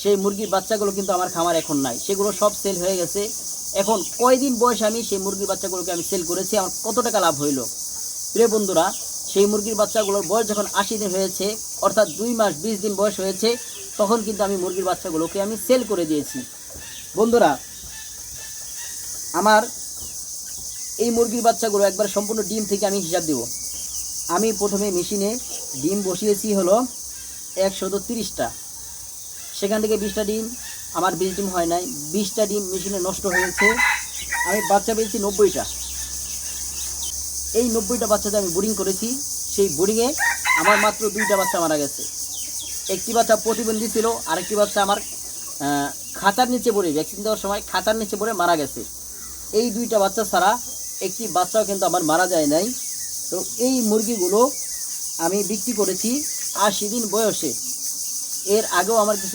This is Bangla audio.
সেই মুরগির বাচ্চাগুলো কিন্তু আমার খামার এখন নাই, সেগুলো সব সেল হয়ে গেছে। এখন কয়দিন বয়স আমি সেই মুরগির বাচ্চাগুলোকে আমি সেল করেছি, আমার কত টাকা লাভ হইল। প্রিয় বন্ধুরা, সেই মুরগির বাচ্চাগুলোর বয়স যখন 80 দিন হয়েছে, অর্থাৎ 2 মাস 20 দিন বয়স হয়েছে, তখন কিন্তু আমি মুরগির বাচ্চাগুলোকে আমি সেল করে দিয়েছি। বন্ধুরা, আমার এই মুরগির বাচ্চাগুলো একবার সম্পূর্ণ ডিম থেকে আমি হিসাব দেব। আমি প্রথমে মেশিনে ডিম বসিয়েছি হলো 130টা, সেখান থেকে 20টা ডিম আমার 20 ডিম হয় নাই, 20টা ডিম মেশিনে নষ্ট হয়েছে। আমি বাচ্চা পেয়েছি 90টা। এই 90টা বাচ্চাতে আমি বোর্ডিং করেছি, সেই বোর্ডিংয়ে আমার মাত্র 2টা বাচ্চা মারা গেছে। একটি বাচ্চা প্রতিবন্ধী ছিল, আরেকটি বাচ্চা আমার খাঁচার নিচে পড়ে, ভ্যাকসিন দেওয়ার সময় খাঁচার নিচে পড়ে মারা গেছে। এই 2টা বাচ্চা ছাড়া একটি বাচ্চাও কিন্তু আমার মারা যায় নাই। তো এই মুরগিগুলো আমি বিক্রি করেছি 80 দিন বয়সে। এর আগেও আমার কিছু